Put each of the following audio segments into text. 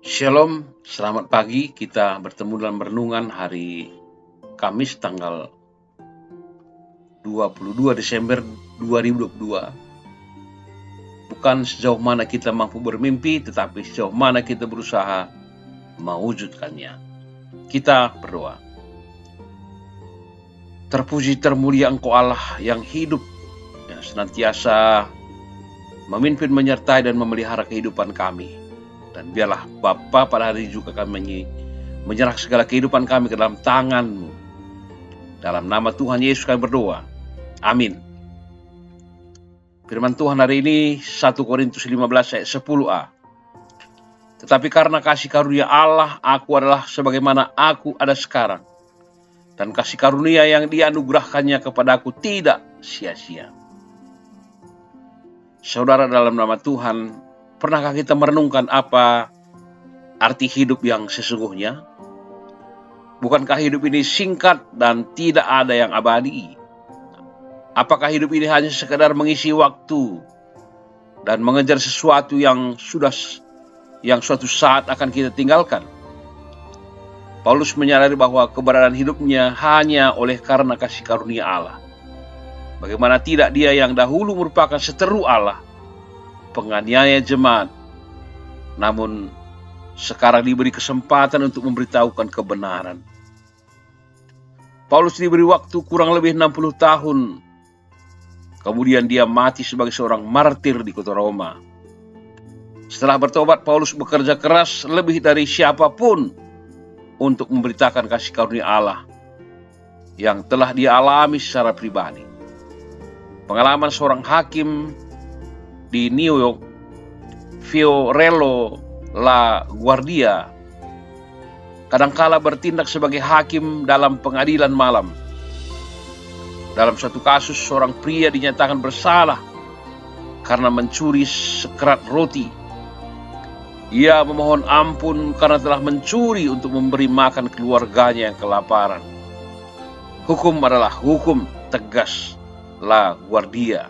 Shalom, selamat pagi. Kita bertemu dalam renungan hari Kamis tanggal 22 Desember 2022. Bukan sejauh mana kita mampu bermimpi, tetapi sejauh mana kita berusaha mewujudkannya. Kita berdoa. Terpuji termulia Engkau Allah yang hidup, yang senantiasa memimpin, menyertai, dan memelihara kehidupan kami. Dan biarlah Bapa pada hari ini juga kami menyerah segala kehidupan kami ke dalam tangan-Mu. Dalam nama Tuhan Yesus kami berdoa. Amin. Firman Tuhan hari ini 1 Korintus 15 ayat 10a. Tetapi karena kasih karunia Allah, aku adalah sebagaimana aku ada sekarang. Dan kasih karunia yang dianugerahkannya kepada aku tidak sia-sia. Saudara, dalam nama Tuhan, pernahkah kita merenungkan apa arti hidup yang sesungguhnya? Bukankah hidup ini singkat dan tidak ada yang abadi? Apakah hidup ini hanya sekedar mengisi waktu dan mengejar sesuatu yang suatu saat akan kita tinggalkan? Paulus menyadari bahwa keberadaan hidupnya hanya oleh karena kasih karunia Allah. Bagaimana tidak dia yang dahulu merupakan seteru Allah, penganiaya jemaat, namun sekarang diberi kesempatan untuk memberitahukan kebenaran. Paulus diberi waktu kurang lebih 60 tahun. Kemudian dia mati sebagai seorang martir di kota Roma. Setelah bertobat, Paulus bekerja keras lebih dari siapapun untuk memberitakan kasih karunia Allah yang telah dia alami secara pribadi. Pengalaman seorang hakim di New York, Fiorello LaGuardia, kadangkala bertindak sebagai hakim dalam pengadilan malam. Dalam suatu kasus, seorang pria dinyatakan bersalah karena mencuri sekerat roti. Ia memohon ampun karena telah mencuri untuk memberi makan keluarganya yang kelaparan. Hukum adalah hukum, tegas LaGuardia.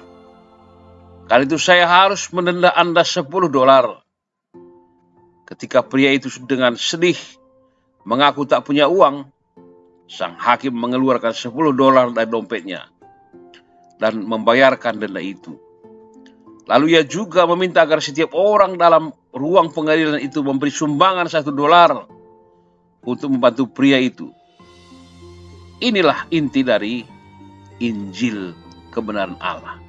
Kali itu saya harus mendenda Anda $10. Ketika pria itu dengan sedih mengaku tak punya uang, sang hakim mengeluarkan $10 dari dompetnya dan membayarkan denda itu. Lalu ia juga meminta agar setiap orang dalam ruang pengadilan itu memberi sumbangan $1 untuk membantu pria itu. Inilah inti dari Injil kebenaran Allah.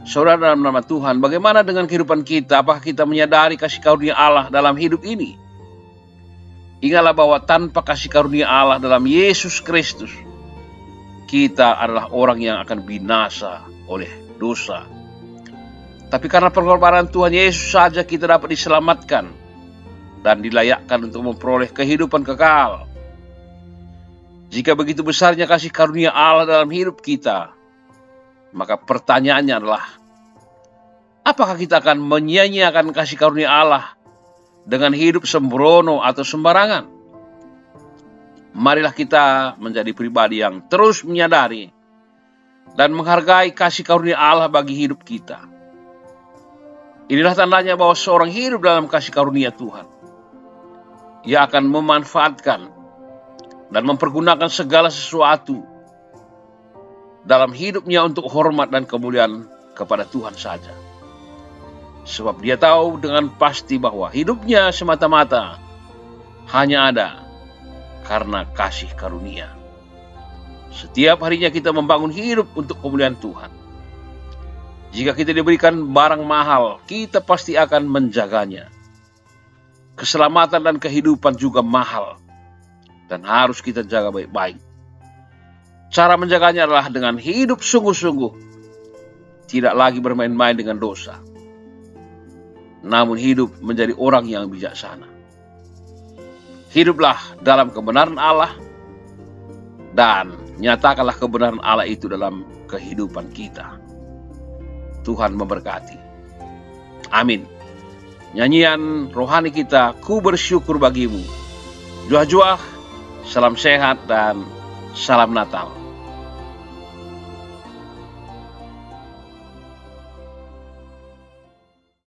Saudara, dalam nama Tuhan, bagaimana dengan kehidupan kita? Apakah kita menyadari kasih karunia Allah dalam hidup ini? Ingatlah bahwa tanpa kasih karunia Allah dalam Yesus Kristus, kita adalah orang yang akan binasa oleh dosa. Tapi karena pengorbanan Tuhan Yesus saja kita dapat diselamatkan dan dilayakkan untuk memperoleh kehidupan kekal. Jika begitu besarnya kasih karunia Allah dalam hidup kita, maka pertanyaannya adalah, apakah kita akan menyia-nyiakan kasih karunia Allah dengan hidup sembrono atau sembarangan? Marilah kita menjadi pribadi yang terus menyadari dan menghargai kasih karunia Allah bagi hidup kita. Inilah tandanya bahwa seorang hidup dalam kasih karunia Tuhan. Ia akan memanfaatkan dan mempergunakan segala sesuatu dalam hidupnya untuk hormat dan kemuliaan kepada Tuhan saja. Sebab dia tahu dengan pasti bahwa hidupnya semata-mata hanya ada karena kasih karunia. Setiap harinya kita membangun hidup untuk kemuliaan Tuhan. Jika kita diberikan barang mahal, kita pasti akan menjaganya. Keselamatan dan kehidupan juga mahal dan harus kita jaga baik-baik. Cara menjaganya adalah dengan hidup sungguh-sungguh, tidak lagi bermain-main dengan dosa, namun hidup menjadi orang yang bijaksana. Hiduplah dalam kebenaran Allah dan nyatakanlah kebenaran Allah itu dalam kehidupan kita. Tuhan memberkati. Amin. Nyanyian rohani kita, ku bersyukur bagimu. Juah-juah, salam sehat dan salam Natal.